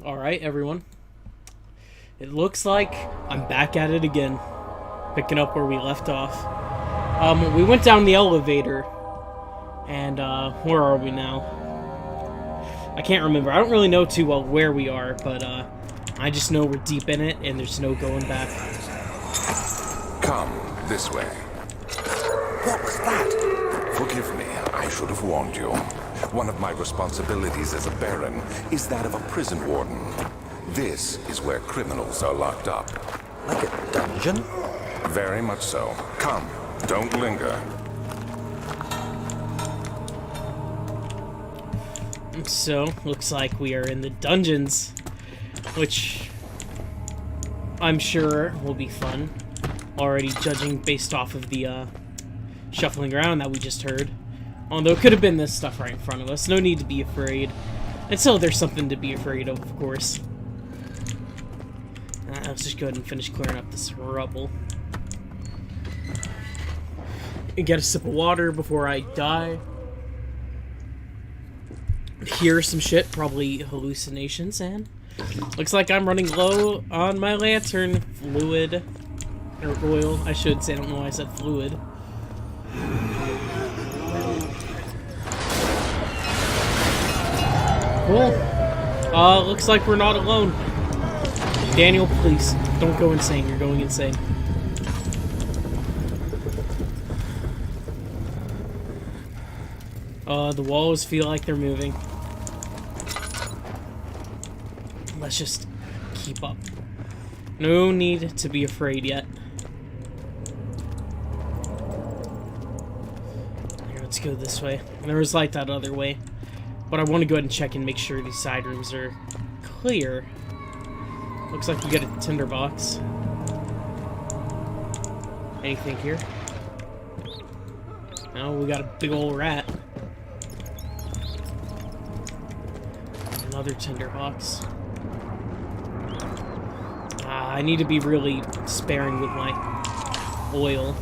Alright, everyone. It looks like I'm back at it again. Picking up where we left off. We went down the elevator. And, where are we now? I can't remember. I don't really know too well where we are, but, I just know we're deep in it, and there's no going back. Come, this way. What was that? Forgive me, I should have warned you. One of my responsibilities as a Baron is that of a prison warden. This is where criminals are locked up. Like a dungeon? Very much so. Come, don't linger. So, looks like we are in the dungeons, which I'm sure will be fun. Already judging based off of the shuffling around that we just heard. Although it could have been this stuff right in front of us. No need to be afraid. Until there's something to be afraid of course. Let's just go ahead and finish clearing up this rubble. And get a sip of water before I die. Hear some shit, probably hallucinations, and looks like I'm running low on my lantern fluid. Or oil, I should say. I don't know why I said fluid. Cool. Looks like we're not alone. Daniel, please, don't go insane. You're going insane. The walls feel like they're moving. Let's just keep up. No need to be afraid yet. Here, let's go this way. There was light that other way. But I want to go ahead and check and make sure these side rooms are clear. Looks like we got a tinderbox. Anything here? No, we got a big old rat. Another tinderbox. I need to be really sparing with my oil.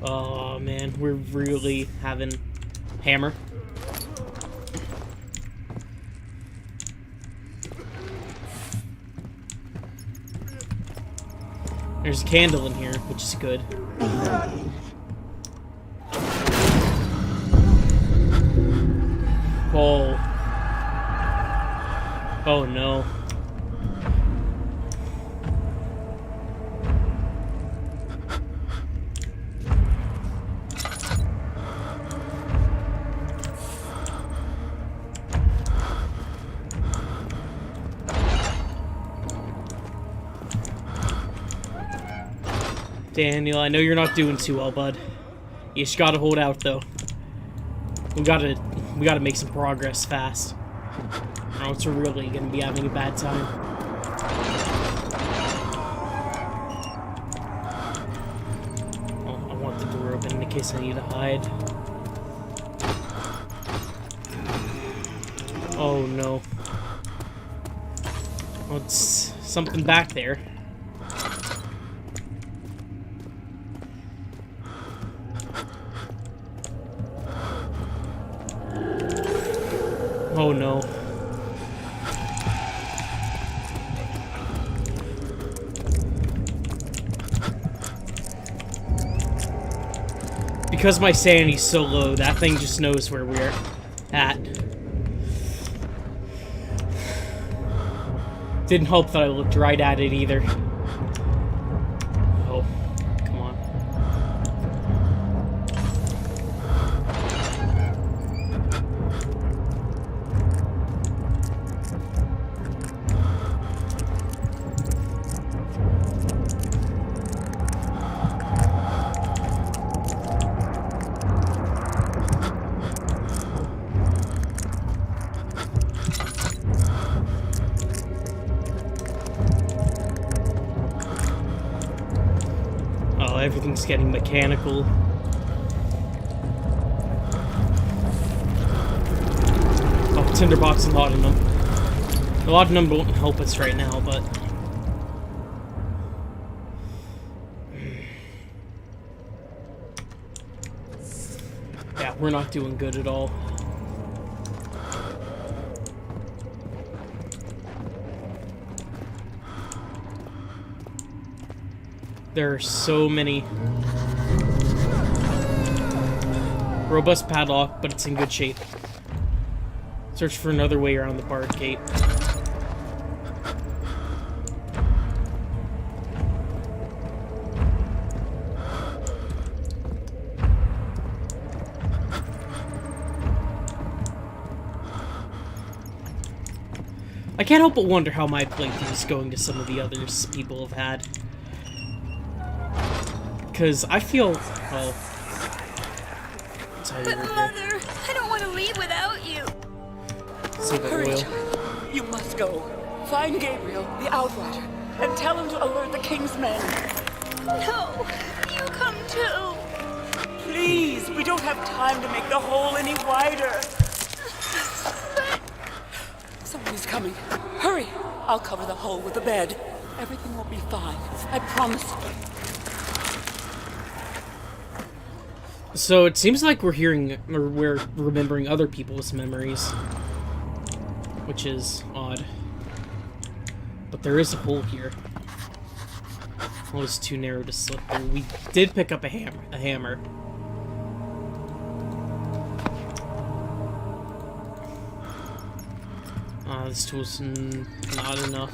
Oh man, we're really having hammer. There's a candle in here, which is good. Oh. Oh no. Daniel, I know you're not doing too well, bud. You just gotta hold out, though. We gotta make some progress fast. Or else we're really gonna be having a bad time. Oh, I want the door open in case I need to hide. Oh no. Well, it's something back there. Oh no. Because my sanity's so low, that thing just knows where we're at. Didn't help that I looked right at it either. Oh, come on. Everything's getting mechanical. Oh, tinderbox and laudanum. The laudanum won't help us right now, but We're not doing good at all. There are so many. Robust padlock, but it's in good shape. Search for another way around the barred gate. I can't help but wonder how my playthrough is going to some of the others people have had. Because I feel... well... But Mother, I don't want to leave without you. Save the Hurry, oil. child. You must go. Find Gabriel, the Outrider, and tell him to alert the King's men. No, you come too. Please, we don't have time to make the hole any wider. Someone is coming. Hurry! I'll cover the hole with a bed. Everything will be fine. I promise. So it seems like we're remembering other people's memories, which is odd. But there is a hole here. It was too narrow to slip through. We did pick up a hammer. This tool's not enough.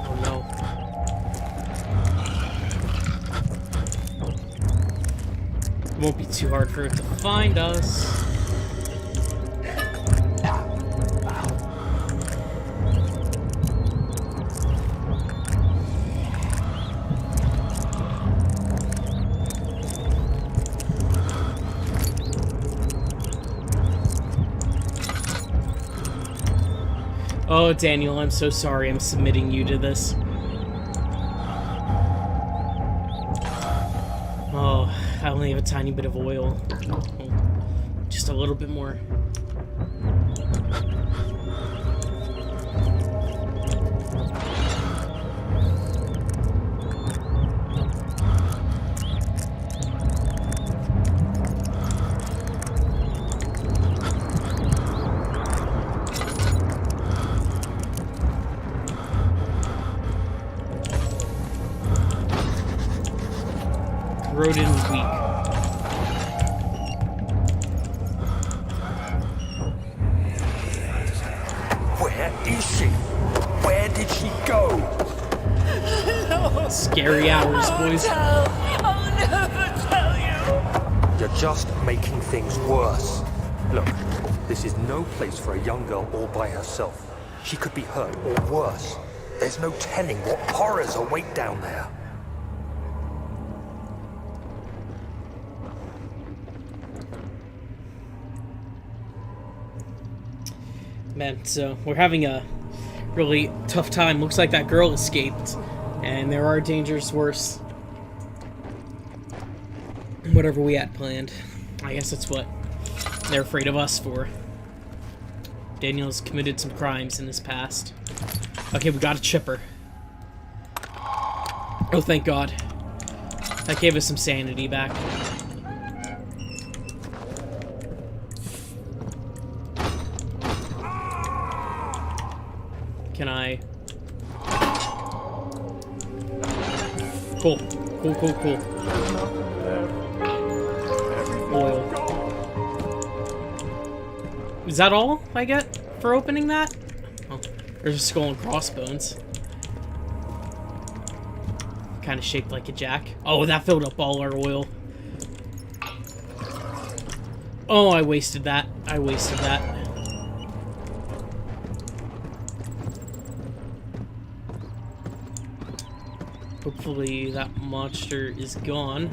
Oh no. It won't be too hard for it to find us. Oh, Daniel, I'm so sorry I'm submitting you to this. Oh, I only have a tiny bit of oil. Oh, just a little bit more. Corroded and weak. Where is she? Where did she go? Scary hours, boys. I'll never tell you. You're just making things worse. Look, this is no place for a young girl all by herself. She could be hurt or worse. There's no telling what horrors await down there. Man, so we're having a really tough time. Looks like that girl escaped, and there are dangers worse. Whatever we had planned. I guess that's what they're afraid of us for. Daniel's committed some crimes in his past. Okay, we got a chipper. Oh, thank God. That gave us some sanity back. Can I... Cool. Cool. Oil. Is that all I get for opening that? Oh, there's a skull and crossbones. Kind of shaped like a jack. Oh, that filled up all our oil. Oh, I wasted that. Hopefully that monster is gone.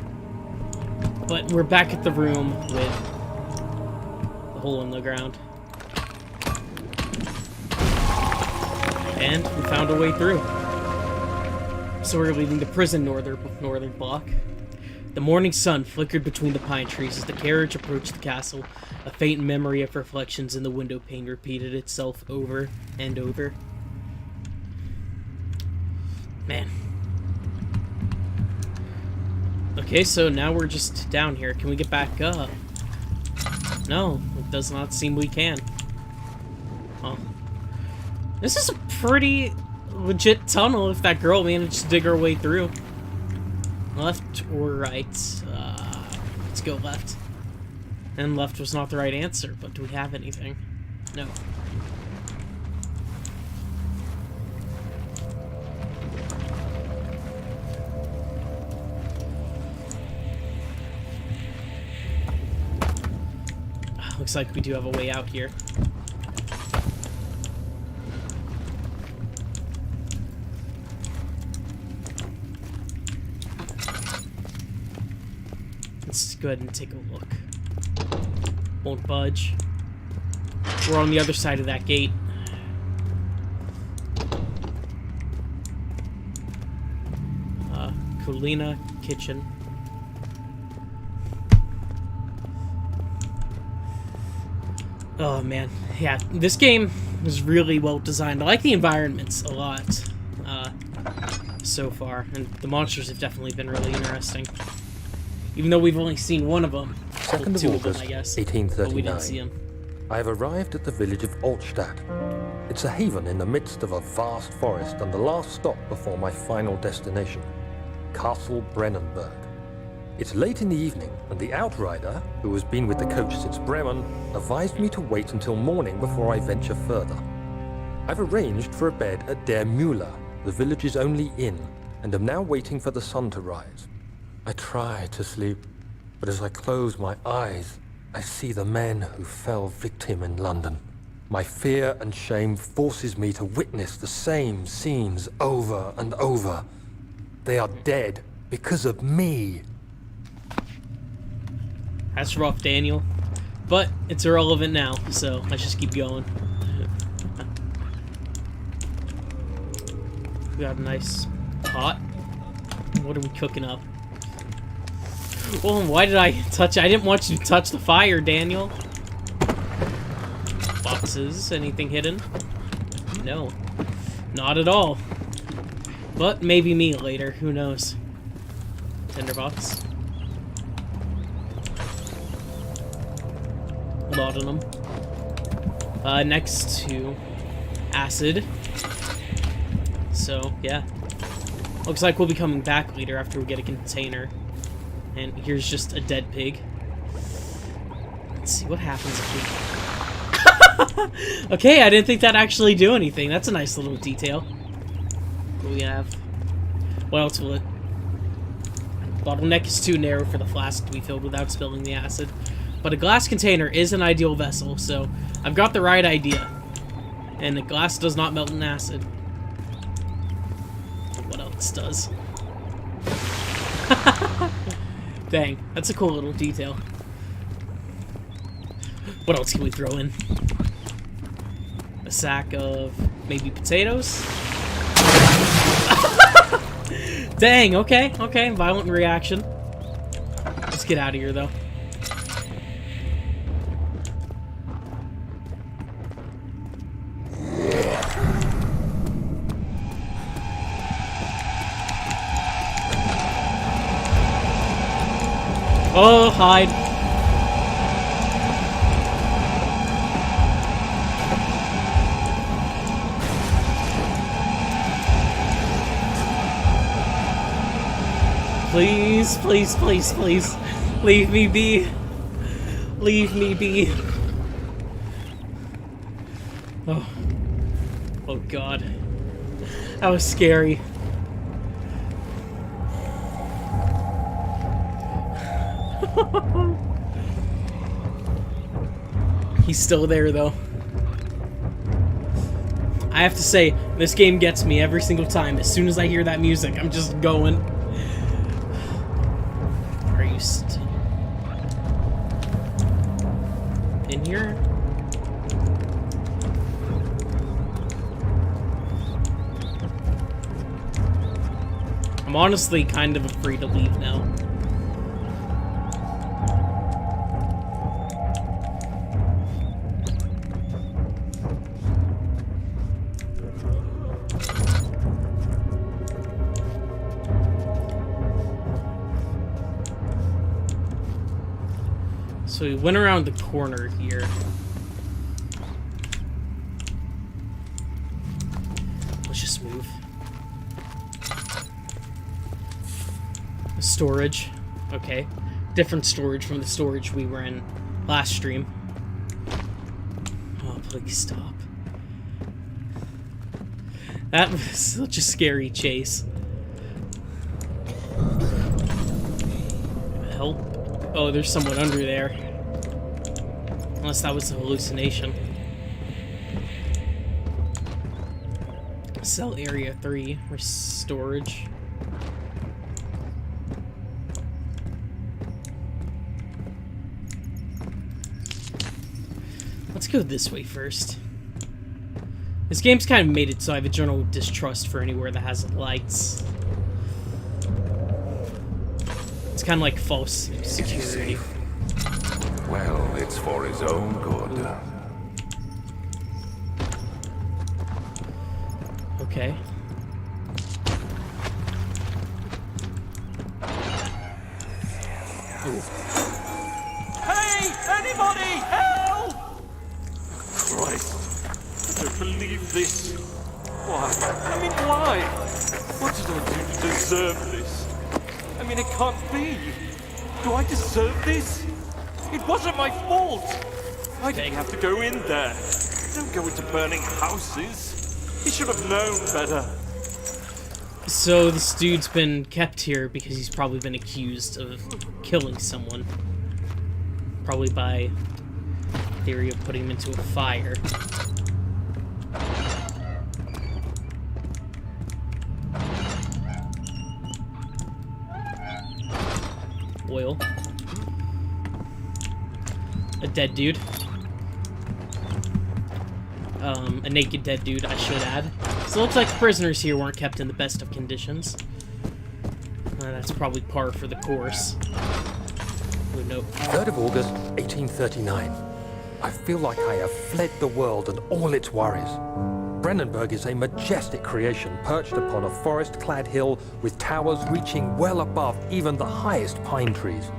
But we're back at the room with the hole in the ground. And we found a way through. So we're leaving the prison northern block. The morning sun flickered between the pine trees as the carriage approached the castle. A faint memory of reflections in the window pane repeated itself over and over. Man. Okay, so now we're just down here. Can we get back up? No, it does not seem we can. Oh. This is a pretty legit tunnel if that girl managed to dig her way through. Left or right? Let's go left. And left was not the right answer, but do we have anything? No. Looks like we do have a way out here. Let's go ahead and take a look. Won't budge. We're on the other side of that gate. Kulina Kitchen. Oh man, yeah, this game is really well designed. I like the environments a lot so far, and the monsters have definitely been really interesting. Even though we've only seen one of them. 2nd two of of them, August, I guess. 1839. But we didn't see them. I have arrived at the village of Altstadt. It's a haven in the midst of a vast forest and the last stop before my final destination, Castle Brennenburg. It's late in the evening, and the outrider, who has been with the coach since Bremen, advised me to wait until morning before I venture further. I've arranged for a bed at Der Müller, the village's only inn, and am now waiting for the sun to rise. I try to sleep, but as I close my eyes, I see the men who fell victim in London. My fear and shame forces me to witness the same scenes over and over. They are dead because of me. That's rough, Daniel. But it's irrelevant now, so let's just keep going. We got a nice pot. What are we cooking up? Oh, why did I touch it? I didn't want you to touch the fire, Daniel. Boxes, anything hidden? No. Not at all. But maybe me later, who knows? Tinderbox. Laudanum. Next to acid. So, yeah. Looks like we'll be coming back later after we get a container. And here's just a dead pig. Let's see what happens if we... Okay, I didn't think that'd actually do anything. That's a nice little detail. What do we have? What else will it... Bottleneck is too narrow for the flask to be filled without spilling the acid. But a glass container is an ideal vessel, so I've got the right idea. And the glass does not melt in acid. What else does? Dang, that's a cool little detail. What else can we throw in? A sack of maybe potatoes? Dang, okay, okay, violent reaction. Let's get out of here, though. Oh, hide. Please, please, please, please. Leave me be. Leave me be. Oh. Oh, God. That was scary. He's still there, though. I have to say, this game gets me every single time. As soon as I hear that music, I'm just going. Are you still in here? I'm honestly kind of afraid to leave now. So we went around the corner here. Let's just move. Storage. Okay. Different storage from the storage we were in last stream. Oh, please stop. That was such a scary chase. Help. Oh, there's someone under there. Unless that was a hallucination. Cell area 3 or storage. Let's go this way first. This game's kind of made it so I have a general distrust for anywhere that has lights. It's kind of like false security. Well, it's for his own good. Okay. Hey! Anybody! Help! Christ. I don't believe this. Why? I mean, why? What did I do to deserve this? I mean, it can't be. Do I deserve this? It wasn't my fault. Why did he have to go in there? Don't go into burning houses. He should have known better. So this dude's been kept here because he's probably been accused of killing someone. Probably by theory of putting him into a fire. Oil. A dead dude. A naked dead dude, I should add. So it looks like the prisoners here weren't kept in the best of conditions. That's probably par for the course. Oh, no. 3rd of August, 1839. I feel like I have fled the world and all its worries. Brennenburg is a majestic creation perched upon a forest-clad hill with towers reaching well above even the highest pine trees.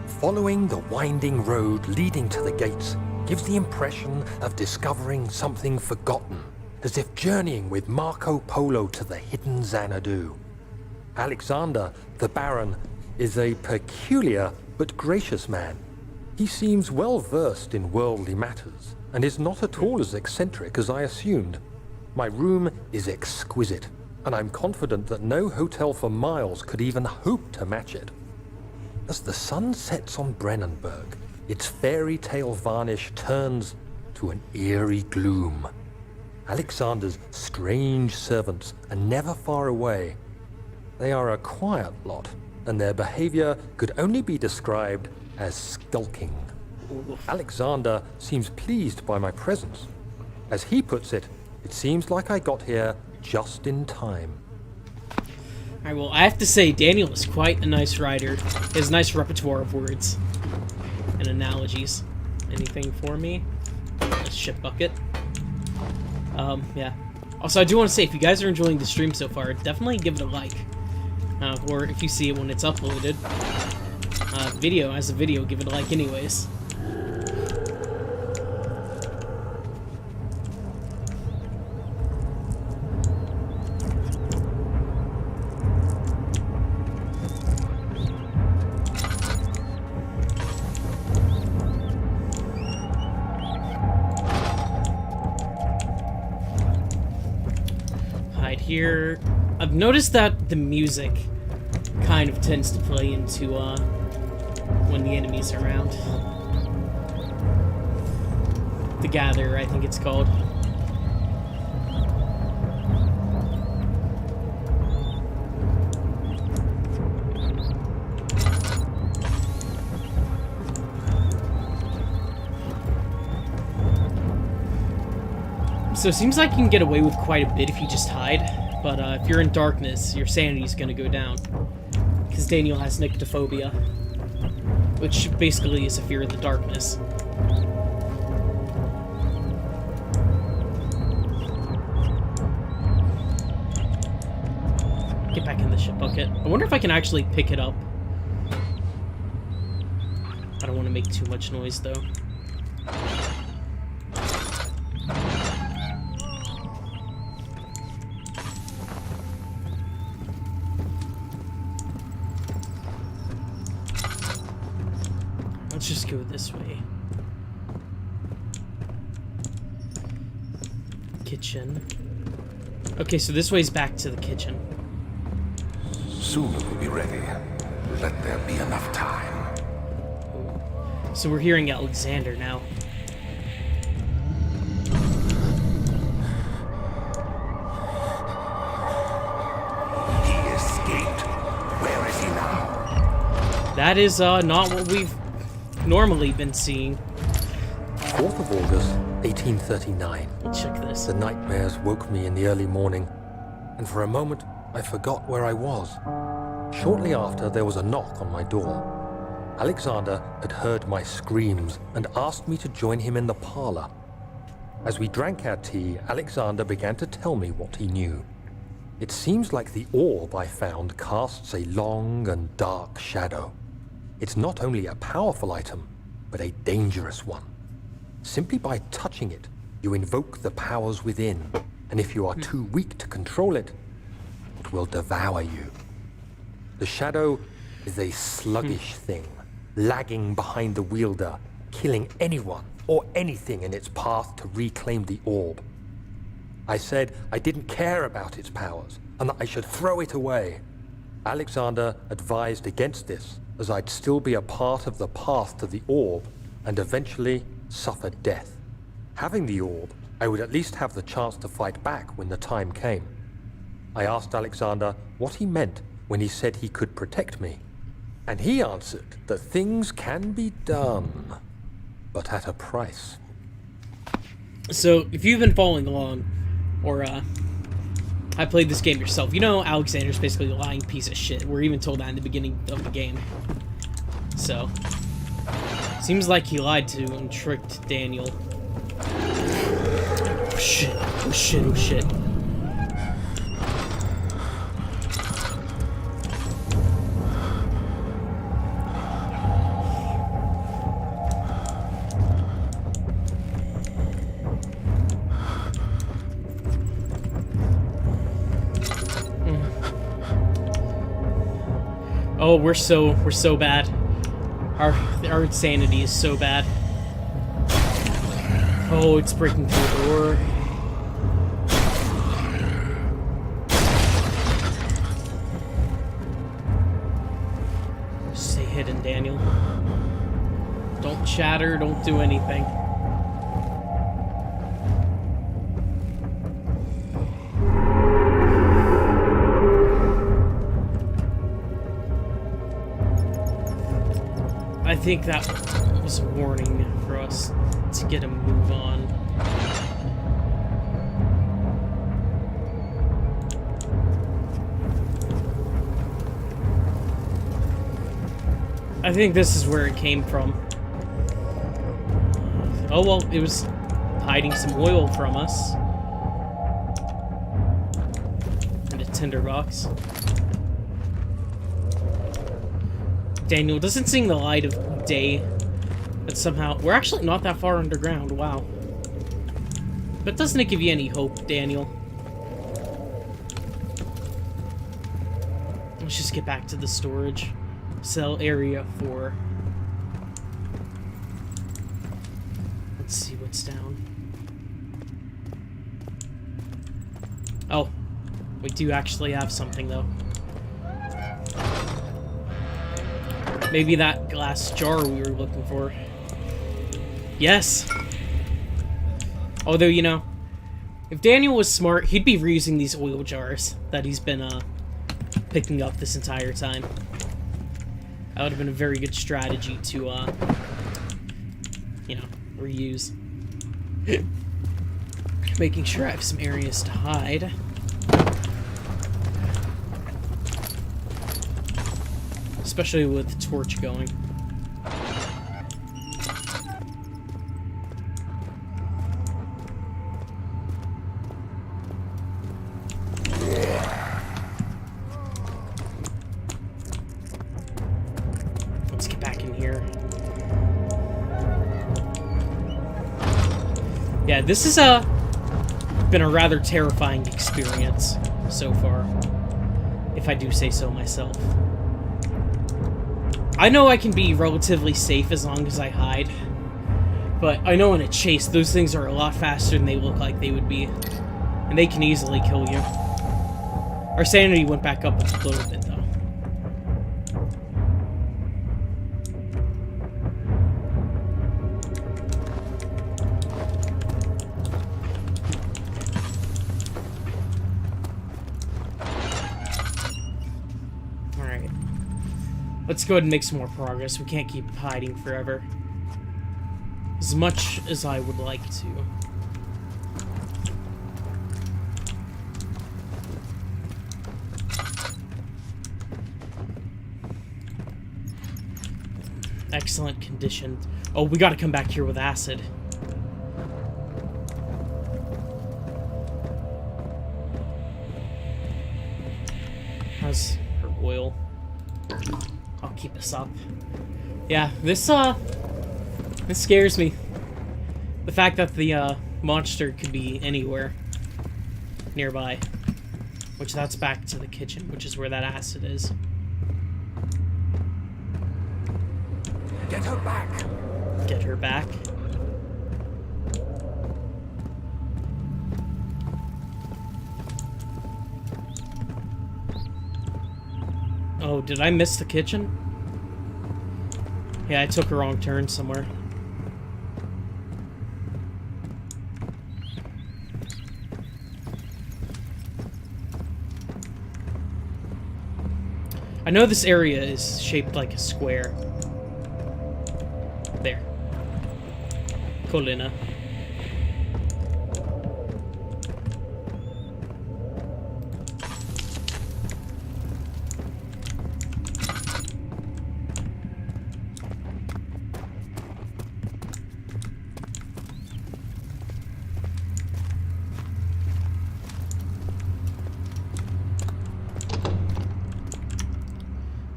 Following the winding road leading to the gates gives the impression of discovering something forgotten, as if journeying with Marco Polo to the hidden Xanadu. Alexander, the Baron, is a peculiar but gracious man. He seems well versed in worldly matters, and is not at all as eccentric as I assumed. My room is exquisite, and I'm confident that no hotel for miles could even hope to match it. As the sun sets on Brennenburg, its fairy tale varnish turns to an eerie gloom. Alexander's strange servants are never far away. They are a quiet lot, and their behavior could only be described as skulking. Alexander seems pleased by my presence. As he puts it, it seems like I got here just in time. Alright, well, I have to say, Daniel is quite a nice writer. He has a nice repertoire of words and analogies. Anything for me? A shit bucket. Yeah. Also, I do want to say, if you guys are enjoying the stream so far, definitely give it a like. Or if you see it when it's uploaded. As a video, give it a like anyways. Here, I've noticed that the music kind of tends to play into when the enemies are around. The Gather, I think it's called. So it seems like you can get away with quite a bit if you just hide. But if you're in darkness, your sanity's gonna go down. Because Daniel has nyctophobia, which basically is a fear of the darkness. Get back in the ship bucket. I wonder if I can actually pick it up. I don't want to make too much noise, though. Let's just go this way. Kitchen. Okay, so this way's back to the kitchen. Soon it will be ready. Let there be enough time. So we're hearing Alexander now. He escaped. Where is he now? That is not what we've normally been seeing. 4th of August, 1839. Check this. The nightmares woke me in the early morning, and for a moment I forgot where I was. Shortly after, there was a knock on my door. Alexander had heard my screams and asked me to join him in the parlor. As we drank our tea, Alexander began to tell me what he knew. It seems like the orb I found casts a long and dark shadow. It's not only a powerful item, but a dangerous one. Simply by touching it, you invoke the powers within, and if you are too weak to control it, it will devour you. The shadow is a sluggish thing, lagging behind the wielder, killing anyone or anything in its path to reclaim the orb. I said I didn't care about its powers, and that I should throw it away. Alexander advised against this, as I'd still be a part of the path to the orb, and eventually suffer death. Having the orb, I would at least have the chance to fight back when the time came. I asked Alexander what he meant when he said he could protect me, and he answered that things can be done, but at a price. So, if you've been following along, or I played this game yourself, you know Alexander's basically a lying piece of shit. We're even told that in the beginning of the game. So, seems like he lied to and tricked Daniel. Oh shit, oh shit, oh shit. Oh, we're so bad. Our insanity is so bad. Oh, it's breaking through the door. Stay hidden, Daniel. Don't chatter, don't do anything. I think that was a warning for us to get a move on. I think this is where it came from. Oh well, it was hiding some oil from us. And a tinderbox. Daniel doesn't see the light of day, but somehow we're actually not that far underground. Wow. But doesn't it give you any hope, Daniel? Let's just get back to the storage cell area 4. Let's see what's down. Oh, we do actually have something though. Maybe that glass jar we were looking for. Yes! Although, you know, if Daniel was smart, he'd be reusing these oil jars that he's been, picking up this entire time. That would have been a very good strategy to, you know, reuse. Making sure I have some areas to hide. especially with the torch going. Let's get back in here. Yeah, this has been a rather terrifying experience so far, if I do say so myself. I know I can be relatively safe as long as I hide, but I know in a chase, those things are a lot faster than they look like they would be, and they can easily kill you. Our sanity went back up a little bit, though. Let's go ahead and make some more progress. We can't keep hiding forever. As much as I would like to. Excellent condition. Oh, we gotta come back here with acid. How's her oil? I'll keep us up. Yeah, this scares me. The fact that the monster could be anywhere nearby. Which that's back to the kitchen, which is where that acid is. Get her back! Get her back. Oh, did I miss the kitchen? Yeah, I took a wrong turn somewhere. I know this area is shaped like a square. There. Colina.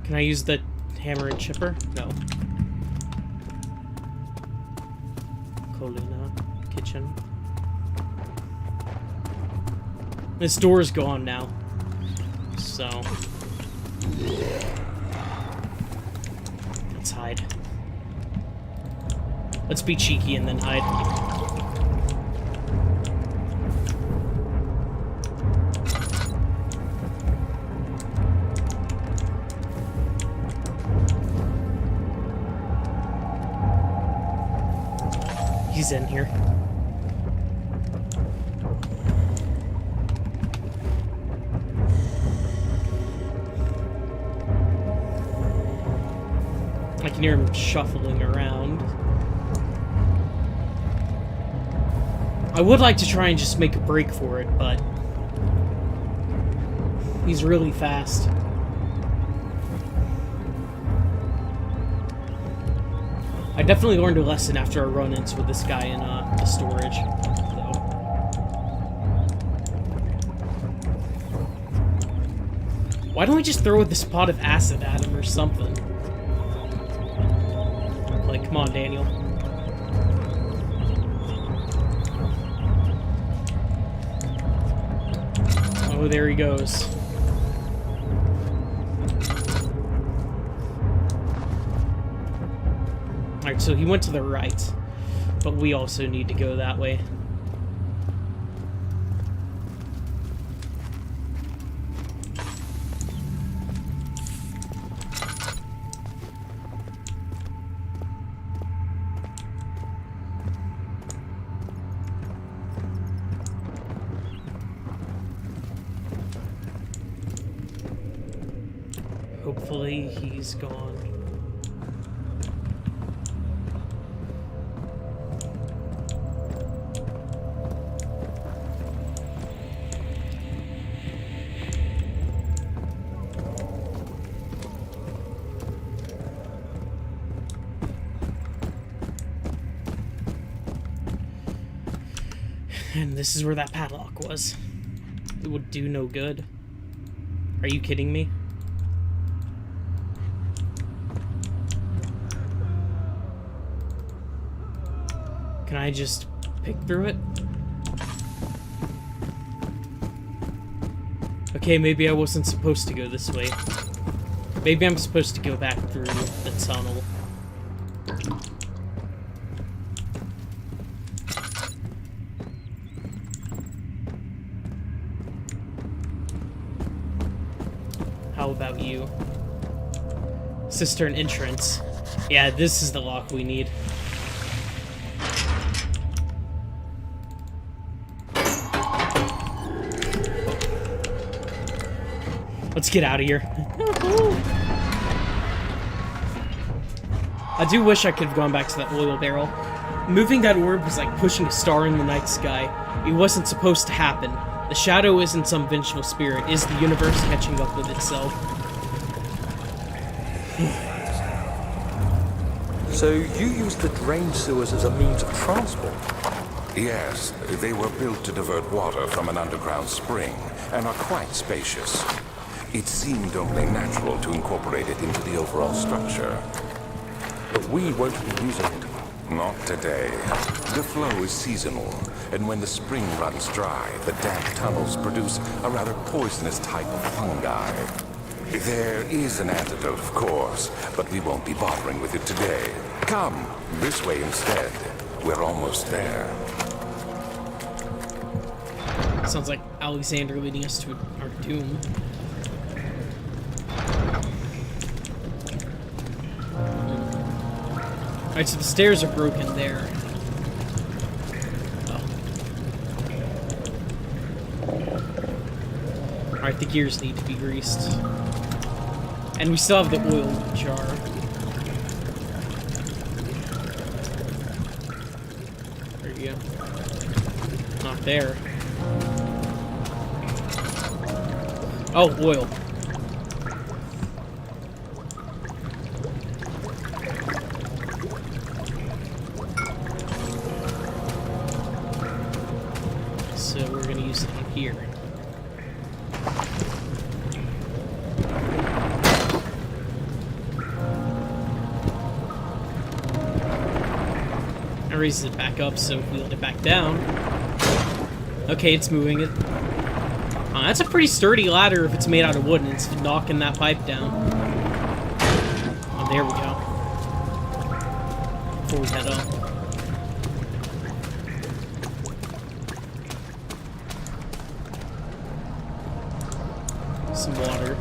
Can I use the hammer and chipper? No. Colina, kitchen. This door's gone now. So. Let's hide. Let's be cheeky and then hide. He's in here. I can hear him shuffling around. I would like to try and just make a break for it, but he's really fast. I definitely learned a lesson after our run-ins with this guy in the storage, though. Why don't we just throw this pot of acid at him or something? Like, come on, Daniel. Oh, there he goes. Alright, so he went to the right, but we also need to go that way. Hopefully he's gone. And this is where that padlock was. It would do no good. Are you kidding me? Can I just pick through it? Okay, maybe I wasn't supposed to go this way. Maybe I'm supposed to go back through the tunnel. How about you? Cistern entrance. Yeah, this is the lock we need. Let's get out of here. I do wish I could have gone back to that oil barrel. Moving that orb was like pushing a star in the night sky. It wasn't supposed to happen. The shadow isn't some vengeful spirit, it is the universe catching up with itself. So you used the drain sewers as a means of transport? Yes, they were built to divert water from an underground spring and are quite spacious. It seemed only natural to incorporate it into the overall structure. But we won't be using it. Not today. The flow is seasonal, and when the spring runs dry, the damp tunnels produce a rather poisonous type of fungi. There is an antidote, of course, but we won't be bothering with it today. Come, this way instead. We're almost there. Sounds like Alexander leading us to our doom. Alright, so the stairs are broken there. Oh. Alright, the gears need to be greased. And we still have the oil jar. There you go. Not there. Oh, oil. So we're gonna use it in here. I raised it back up, so if we let it back down. Okay, it's moving it. That's a pretty sturdy ladder if it's made out of wood and it's knocking that pipe down. Oh, there we go. Before we head up. Some water.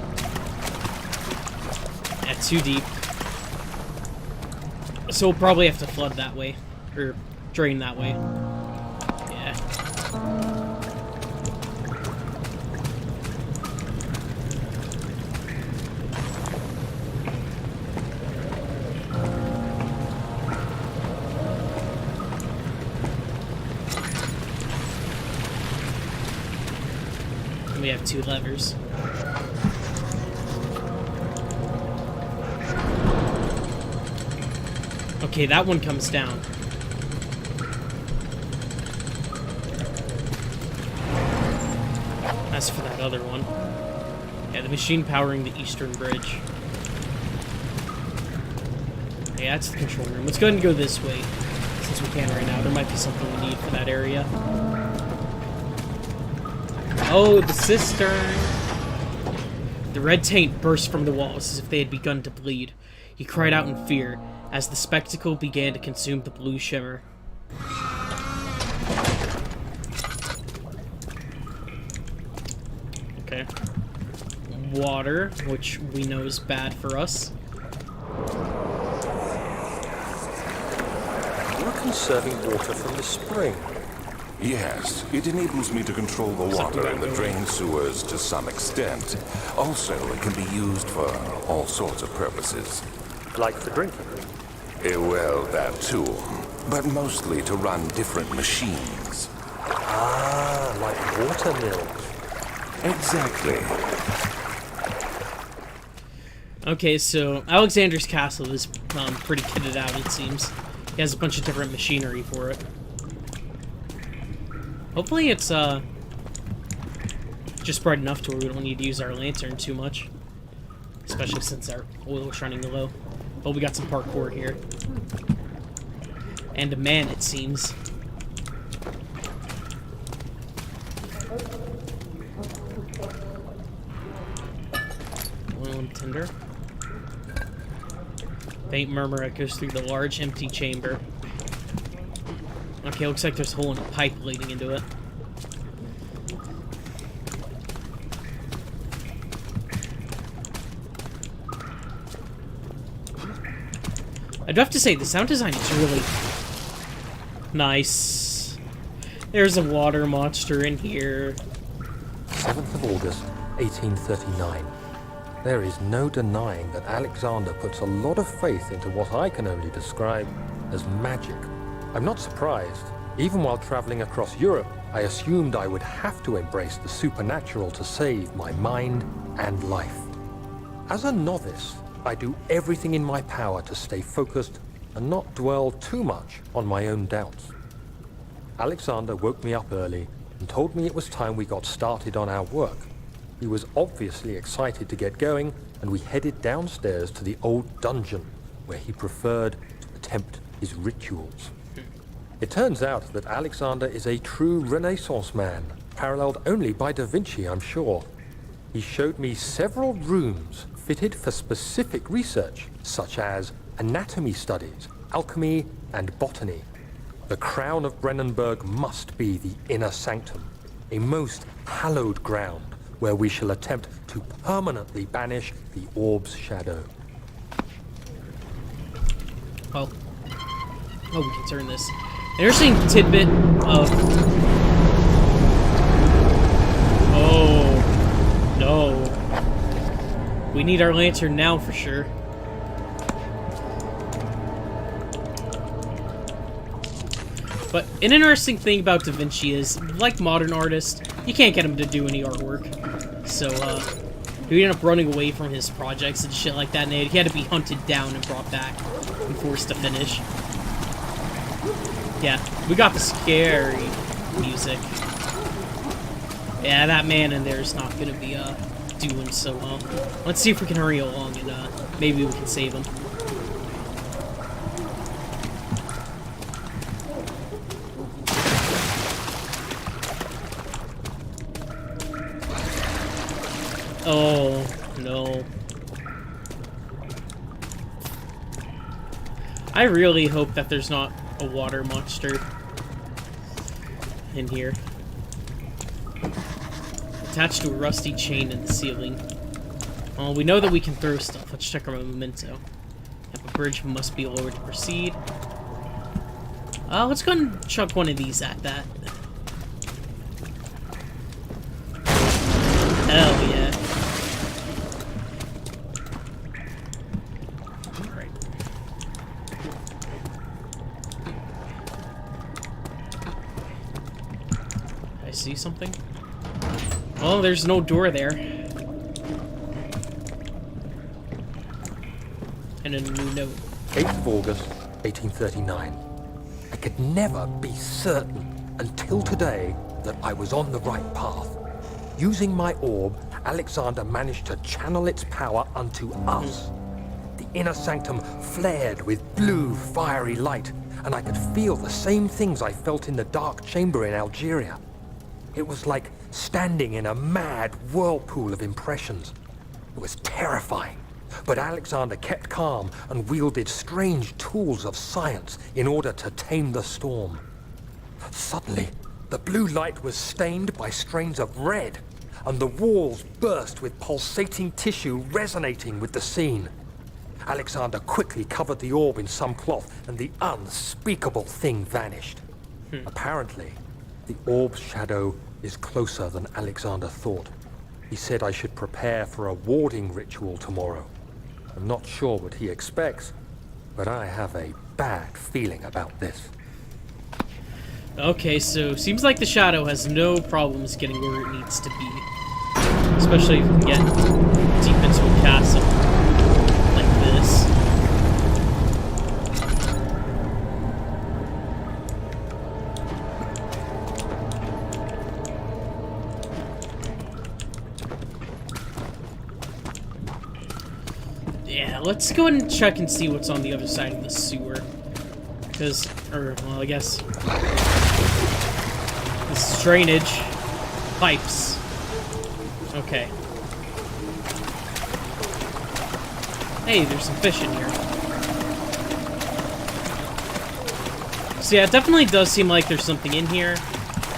Yeah, too deep. So we'll probably have to flood that way. Or drain that way. Yeah. And we have 2 levers. Okay, that one comes down. As for that other one. Yeah, the machine powering the eastern bridge. Yeah, that's the control room. Let's go ahead and go this way, since we can right now. There might be something we need for that area. Oh, the cistern! The red taint burst from the walls as if they had begun to bleed. He cried out in fear as the spectacle began to consume the blue shimmer. Okay. Water, which we know is bad for us. You're conserving water from the spring. Yes, it enables me to control the water in the drain sewers to some extent. Also, it can be used for all sorts of purposes. Like for drinking. Well, that too. But mostly to run different machines. Ah, like water mills. Exactly. Okay, so Alexander's castle is pretty kitted out, it seems. He has a bunch of different machinery for it. Hopefully it's just bright enough to where we don't need to use our lantern too much. Especially since our oil is running low. But we got some parkour here. And a man, it seems. Oil and tinder. Faint murmur echoes through the large, empty chamber. Okay, looks like there's a hole in a pipe leading into it. I'd have to say, the sound design is really nice. There's a water monster in here. 7th of August, 1839. There is no denying that Alexander puts a lot of faith into what I can only describe as magic. I'm not surprised. Even while traveling across Europe, I assumed I would have to embrace the supernatural to save my mind and life. As a novice, I do everything in my power to stay focused and not dwell too much on my own doubts. Alexander woke me up early and told me it was time we got started on our work. He was obviously excited to get going, and we headed downstairs to the old dungeon, where he preferred to attempt his rituals. It turns out that Alexander is a true Renaissance man, paralleled only by Da Vinci, I'm sure. He showed me several rooms fitted for specific research, such as anatomy studies, alchemy, and botany. The crown of Brennenburg must be the inner sanctum, a most hallowed ground where we shall attempt to permanently banish the orb's shadow. Oh, we can turn this. Interesting tidbit of... Oh, no. We need our lantern now for sure. But an interesting thing about Da Vinci is, like modern artists, you can't get him to do any artwork. So, he ended up running away from his projects and shit like that, and he had to be hunted down and brought back and forced to finish. Yeah, we got the scary music. Yeah, that man in there is not gonna be, doing so well. Let's see if we can hurry along and, maybe we can save him. Oh, no. I really hope that there's not a water monster in here. Attached to a rusty chain in the ceiling. Well, we know that we can throw stuff. Let's check our memento. Yep, a bridge must be lowered to proceed. Let's go and chuck one of these at that. Hell yeah. Alright. I see something. Oh, there's no door there. And a new note. 8th of August, 1839. I could never be certain until today that I was on the right path. Using my orb, Alexander managed to channel its power unto us. The inner sanctum flared with blue, fiery light, and I could feel the same things I felt in the dark chamber in Algeria. It was like standing in a mad whirlpool of impressions. It was terrifying, but Alexander kept calm and wielded strange tools of science in order to tame the storm. Suddenly, the blue light was stained by strains of red, and the walls burst with pulsating tissue resonating with the scene. Alexander quickly covered the orb in some cloth, and the unspeakable thing vanished. Apparently, the orb's shadow is closer than Alexander thought. He said I should prepare for a warding ritual tomorrow. I'm not sure what he expects, but I have a bad feeling about this. Okay, so seems like the shadow has no problems getting where it needs to be. Especially if we can get deep into a castle like this. Yeah, let's go ahead and check and see what's on the other side of the sewer. Because, well, I guess... this is drainage. Pipes. Okay. Hey, there's some fish in here. So yeah, it definitely does seem like there's something in here.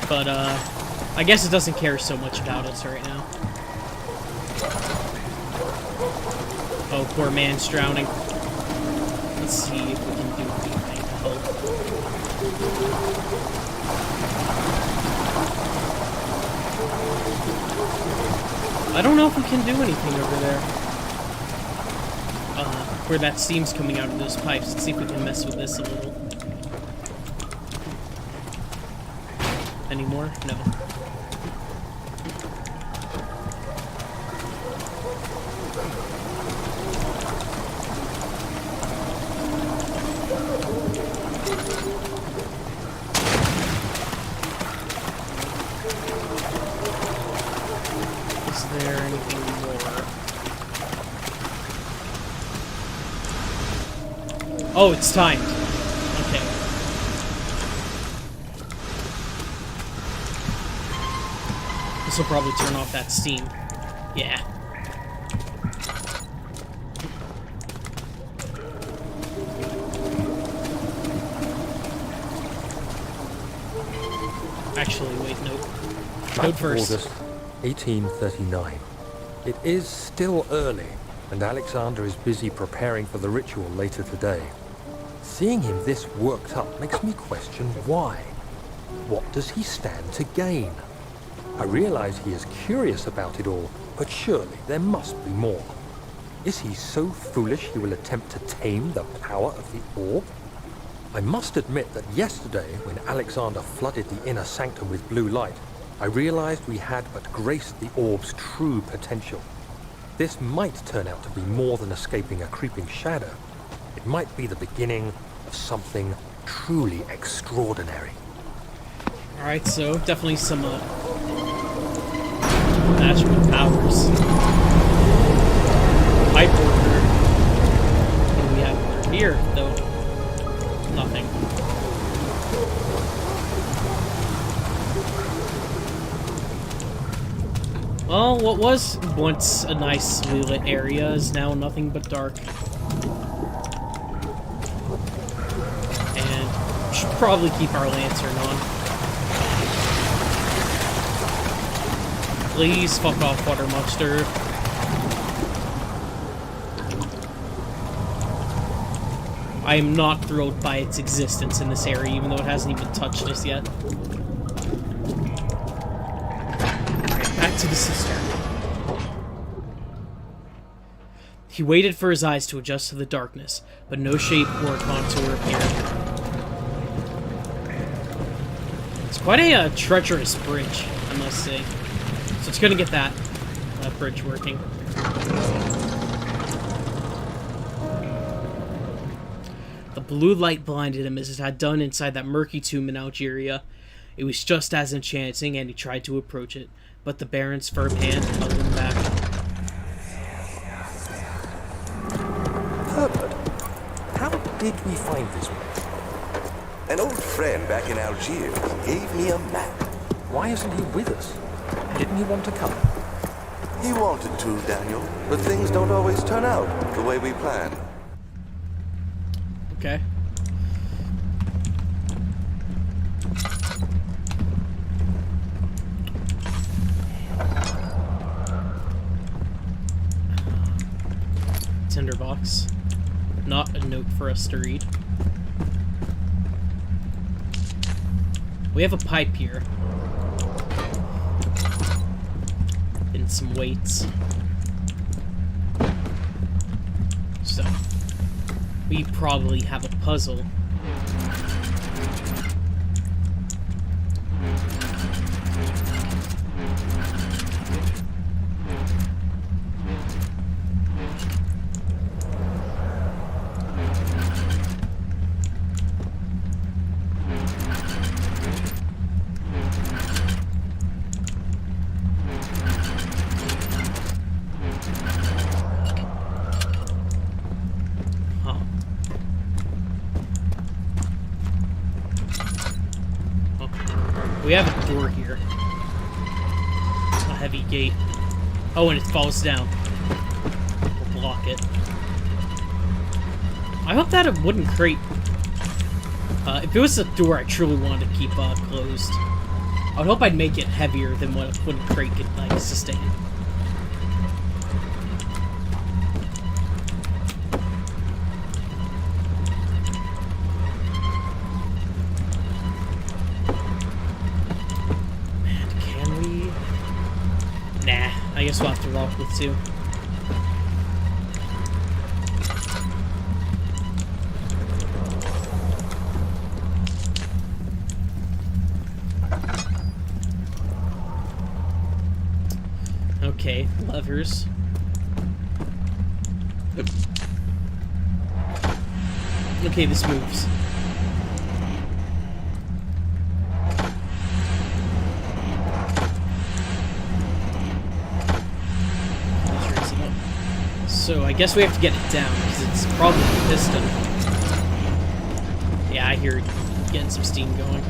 But, I guess it doesn't care so much about us right now. Oh, poor man's drowning. Let's see if we can do anything to help. I don't know if we can do anything over there. Where that steam's coming out of those pipes. Let's see if we can mess with this a little. Any more? No. Is there anything more? Oh, it's timed. Okay. This will probably turn off that steam. Yeah. Actually, wait, nope. Code first. August 1839. It is still early, and Alexander is busy preparing for the ritual later today. Seeing him this worked up makes me question why. What does he stand to gain? I realize he is curious about it all, but surely there must be more. Is he so foolish he will attempt to tame the power of the orb? I must admit that yesterday, when Alexander flooded the inner sanctum with blue light, I realized we had but graced the orb's true potential. This might turn out to be more than escaping a creeping shadow. It might be the beginning of something truly extraordinary. Alright, so definitely some magical powers. Pipe order. What do we have over here, though? Nothing. Well, what was once a nicely lit area is now nothing but dark. And we should probably keep our lantern on. Please fuck off, water monster. I am not thrilled by its existence in this area, even though it hasn't even touched us yet. Back to the cistern. He waited for his eyes to adjust to the darkness, but no shape or contour appeared. It's quite a treacherous bridge, I must say. So it's gonna get that bridge working. The blue light blinded him as it had done inside that murky tomb in Algeria. It was just as enchanting, and he tried to approach it, but the Baron's firm hand held him back. Herbert, how did we find this place? An old friend back in Algiers gave me a map. Why isn't he with us? Didn't he want to come? He wanted to, Daniel, but things don't always turn out the way we plan. Okay. Tinderbox. Not a note for us to read. We have a pipe here. And some weights. So, we probably have a puzzle. We have a door here. A heavy gate. Oh, and it falls down. We'll block it. I hope that a wooden crate... if it was a door I truly wanted to keep closed, I would hope I'd make it heavier than what a wooden crate could, like, sustain. Man, can we... Nah, I guess we'll have to rock with two. Okay, levers. Okay, this moves. So I guess we have to get it down, because it's probably the piston. Yeah, I hear it getting some steam going.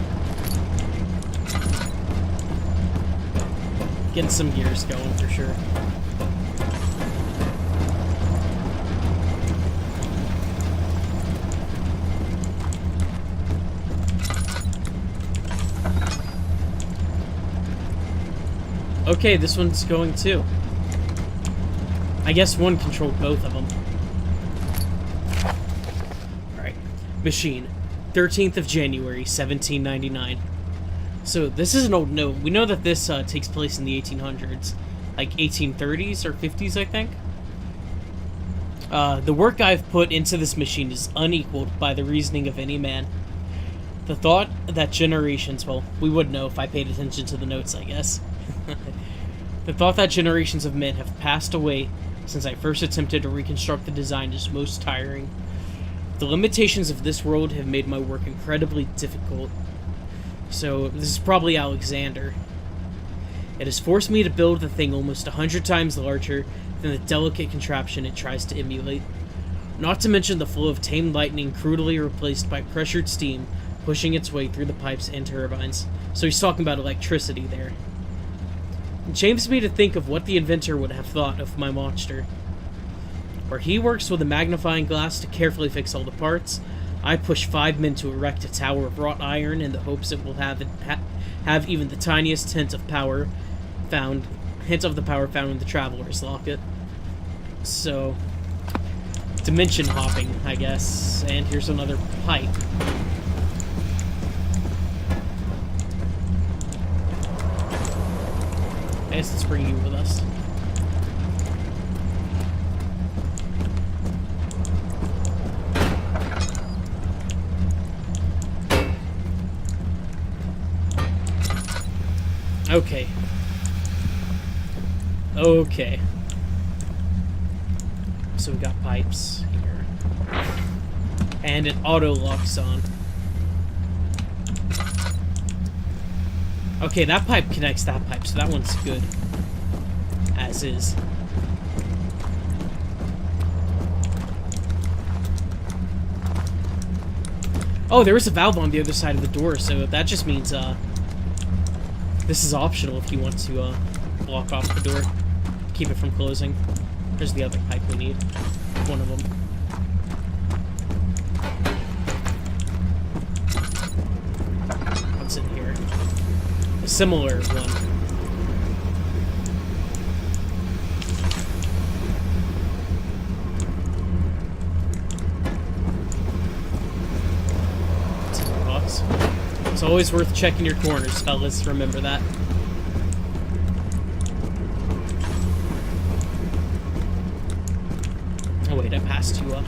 Getting some gears going for sure. Okay, this one's going too. I guess one controlled both of them. Alright. Machine. 13th of January, 1799. So, this is an old note. We know that this takes place in the 1800s. Like 1830s or 50s, I think. The work I've put into this machine is unequaled by the reasoning of any man. The thought that generations... Well, we would know if I paid attention to the notes, I guess. The thought that generations of men have passed away since I first attempted to reconstruct the design is most tiring. The limitations of this world have made my work incredibly difficult. So, this is probably Alexander. It has forced me to build the thing almost 100 times larger than the delicate contraption it tries to emulate. Not to mention the flow of tame lightning crudely replaced by pressured steam pushing its way through the pipes and turbines. So he's talking about electricity there. It shames me to think of what the inventor would have thought of my monster. Where he works with a magnifying glass to carefully fix all the parts, I push 5 men to erect a tower of wrought iron in the hopes it will have even the tiniest hint of the power found in the Traveler's Locket. So, dimension hopping, I guess. And here's another pipe. I guess let's bring you with us. Okay. Okay. So we got pipes here. And it auto locks on. Okay, that pipe connects that pipe, so that one's good. As is. Oh, there is a valve on the other side of the door, so that just means, this is optional if you want to, block off the door. Keep it from closing. There's the other pipe we need. One of them. What's in here? A similar one. $10. It's always worth checking your corners, fellas. Remember that. Oh wait, I passed you up.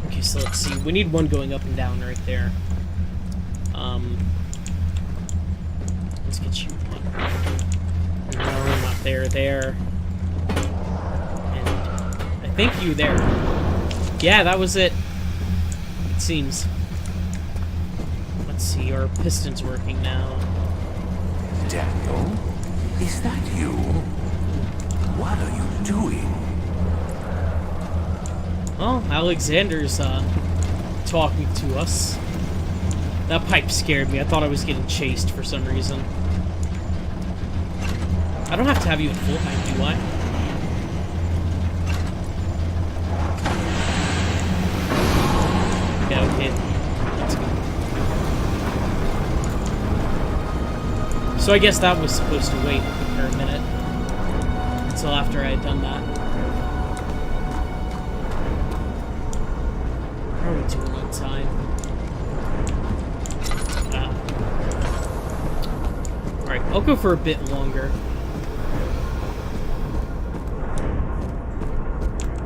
Okay, so let's see. We need one going up and down right there. Let's get you one. No, not there. There. thank you there. Yeah, that was it. It seems. Let's see, our piston's working now. Daniel, is that you? What are you doing? Oh, Alexander's talking to us. That pipe scared me. I thought I was getting chased for some reason. I don't have to have you in full height, do I? Yeah, okay. That's good. So I guess that was supposed to wait for a minute. Until after I had done that. How are we doing on time? Alright, I'll go for a bit longer.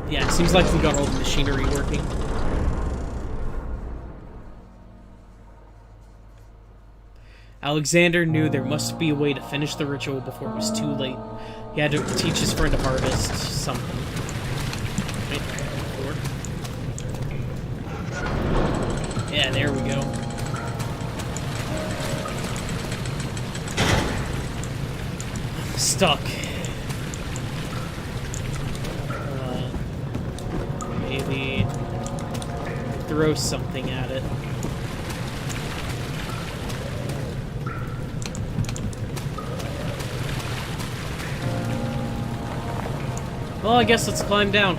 Yeah, it seems like we got all the machinery working. Alexander knew there must be a way to finish the ritual before it was too late. He had to teach his friend to harvest something. Wait, forward. Yeah, there we go. Stuck. Maybe throw something at it. Well, I guess let's climb down.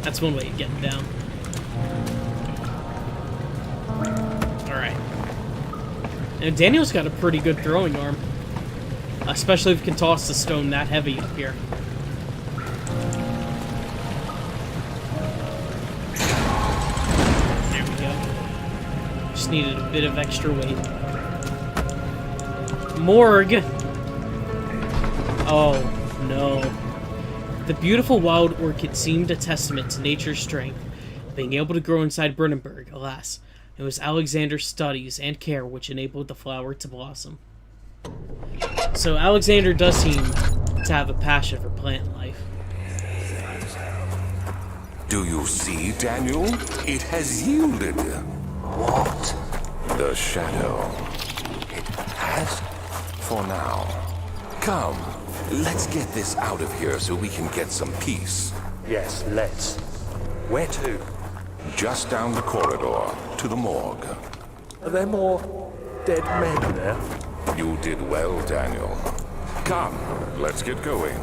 That's one way of getting down. Alright. And Daniel's got a pretty good throwing arm. Especially if you can toss the stone that heavy up here. There we go. Just needed a bit of extra weight. Morgue! Oh, no. The beautiful wild orchid seemed a testament to nature's strength, being able to grow inside Brennenburg. Alas, it was Alexander's studies and care which enabled the flower to blossom. So Alexander does seem to have a passion for plant life. Do you see, Daniel? It has yielded. What? The shadow. It has? For now. Come, let's get this out of here so we can get some peace. Yes, let's. Where to? Just down the corridor, to the morgue. Are there more dead men there? You did well, Daniel. Come, let's get going.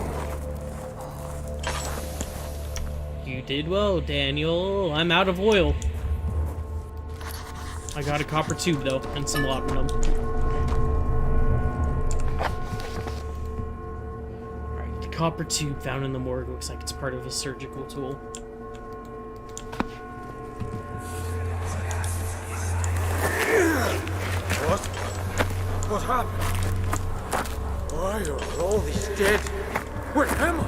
You did well, Daniel. I'm out of oil. I got a copper tube, though, and some laudanum. Alright, the copper tube found in the morgue looks like it's part of a surgical tool. What happened? Why are all these dead? Where am I?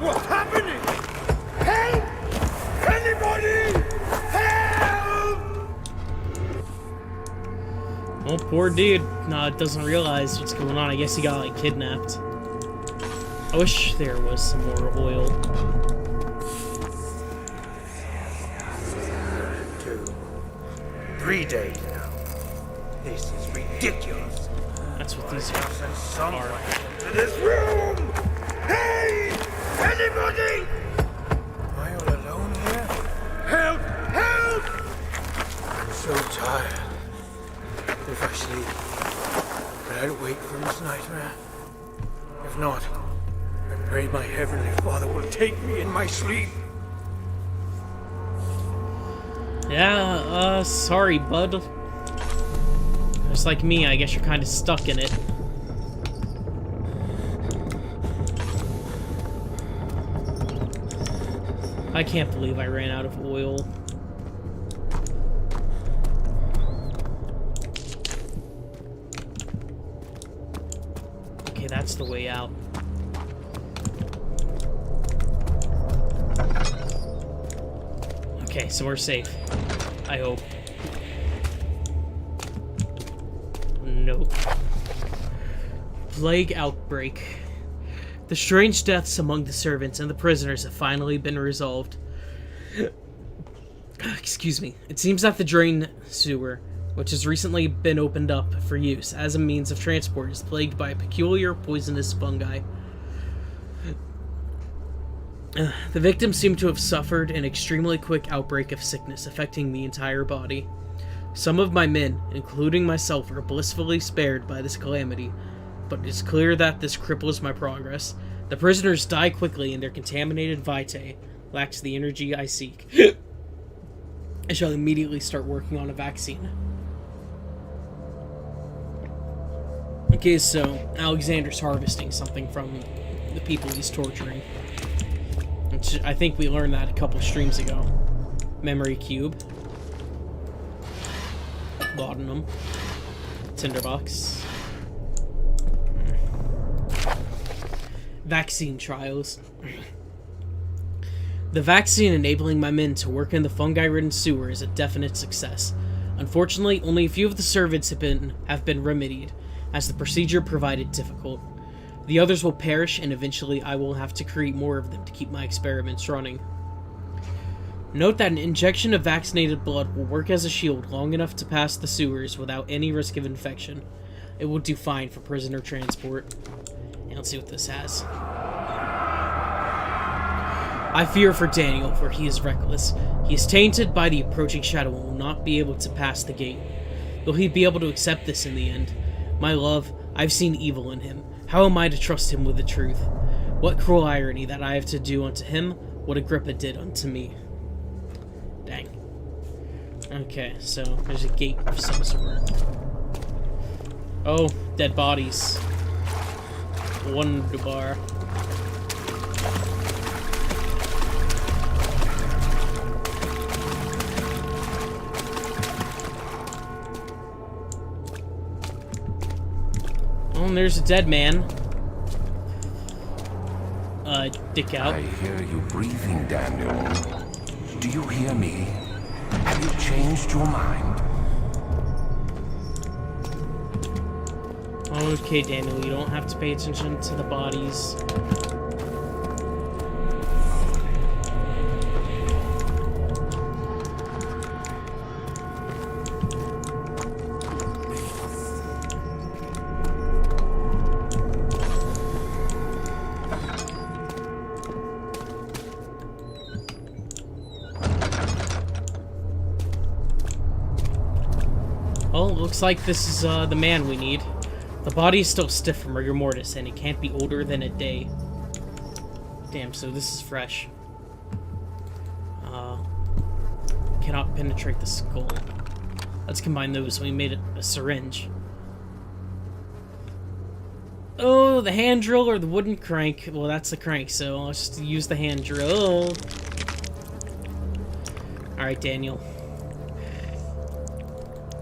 What's happening? Help! Anybody! Help! Oh, poor dude. Nah, doesn't realize what's going on. I guess he got, like, kidnapped. I wish there was some more oil. 2, 3 days now. This is ridiculous. That's what these Send someone are. to this room! Hey! Anybody! Am I all alone here? Help! Help! I'm so tired. If I sleep, will I wake from this nightmare? If not, I pray my Heavenly Father will take me in my sleep. Yeah, sorry, bud. Just like me, I guess you're kind of stuck in it. I can't believe I ran out of oil. Okay, that's the way out. Okay, so we're safe. I hope. Nope. plague outbreak. The strange deaths among the servants and the prisoners have finally been resolved. Excuse me. It seems that the drain sewer, which has recently been opened up for use as a means of transport, is plagued by a peculiar poisonous fungi. The victims seem to have suffered an extremely quick outbreak of sickness affecting the entire body. Some of my men, including myself, are blissfully spared by this calamity, but it's clear that this cripples my progress. The prisoners die quickly and their contaminated vitae lacks the energy I seek. I shall immediately start working on a vaccine. Okay, so Alexander's harvesting something from the people he's torturing. Which I think we learned that a couple streams ago. Memory cube. Laudanum. Tinderbox. Vaccine trials. The vaccine enabling my men to work in the fungi-ridden sewer is a definite success. Unfortunately, only a few of the servants have been remedied, as the procedure provided difficult. The others will perish, and eventually I will have to create more of them to keep my experiments running. Note that an injection of vaccinated blood will work as a shield long enough to pass the sewers without any risk of infection. It will do fine for prisoner transport. And let's see what this has. I fear for Daniel, for he is reckless. He is tainted by the approaching shadow and will not be able to pass the gate. Will he be able to accept this in the end? My love, I've seen evil in him. How am I to trust him with the truth? What cruel irony that I have to do unto him what Agrippa did unto me. Dang. Okay, so there's a gate of some sort. Oh, dead bodies. Wunderbar. Oh, and there's a dead man. Dick out. I hear you breathing, Daniel. Do you hear me? Have you changed your mind? Okay, Daniel, you don't have to pay attention to the bodies. Oh, looks like this is the man we need. The body is still stiff from rigor mortis, and it can't be older than a day. Damn, so this is fresh. Cannot penetrate the skull. Let's combine those. We made it a syringe. Oh, the hand drill or the wooden crank. Well, that's the crank, so let's just use the hand drill. Alright, Daniel.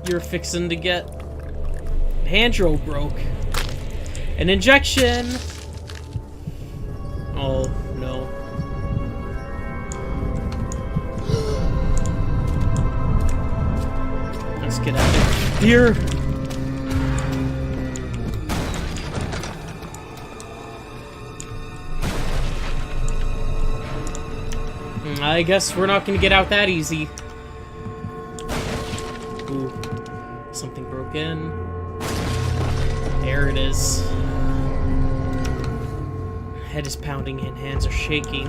You're fixing to get... hand drill broke. An injection! Oh, no. Let's get out of here. I guess we're not gonna get out that easy. Ooh. Something broke in. There it is. Head is pounding and hands are shaking.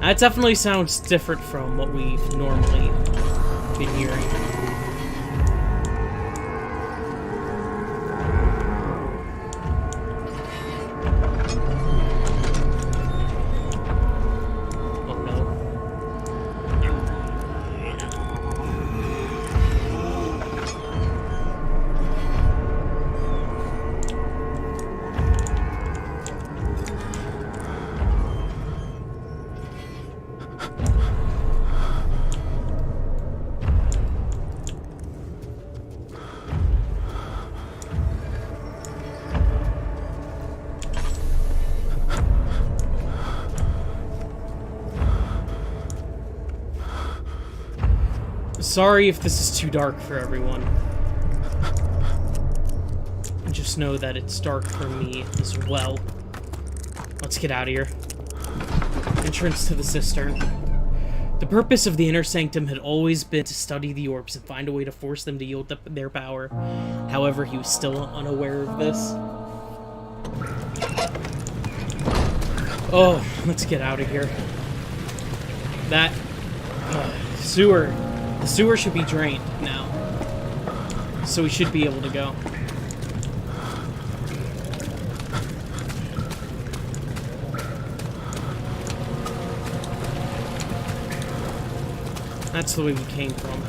That definitely sounds different from what we've normally been hearing. sorry if this is too dark for everyone. Just know that it's dark for me as well. Let's get out of here. Entrance to the cistern. The purpose of the inner sanctum had always been to study the orbs and find a way to force them to yield up their power. However, he was still unaware of this. Oh, let's get out of here. That sewer. The sewer should be drained now. So we should be able to go. That's the way we came from.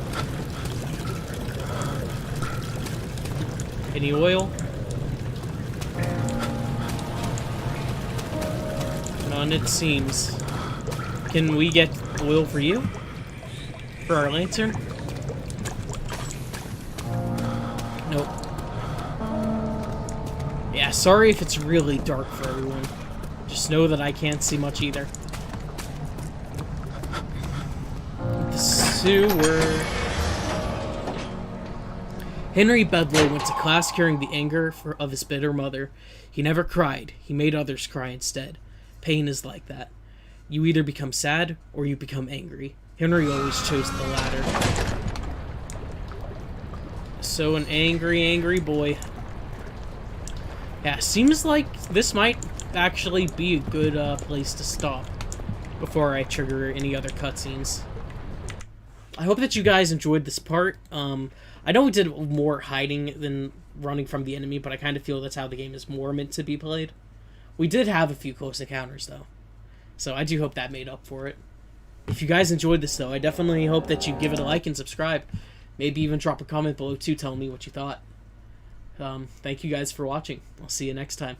Any oil? None, it seems. Can we get oil for you? For our lantern? Nope. Yeah, sorry if it's really dark for everyone. Just know that I can't see much either. The sewer. Henry Bedloe went to class carrying the anger of his bitter mother. He never cried. He made others cry instead. Pain is like that. You either become sad or you become angry. Henry always chose the latter. So an angry boy. Yeah, seems like this might actually be a good place to stop before I trigger any other cutscenes. I hope that you guys enjoyed this part. I know we did more hiding than running from the enemy, but I kind of feel that's how the game is more meant to be played. We did have a few close encounters, though. So I do hope that made up for it. If you guys enjoyed this, though, I definitely hope that you give it a like and subscribe. Maybe even drop a comment below, too, telling me what you thought. Thank you guys for watching. I'll see you next time.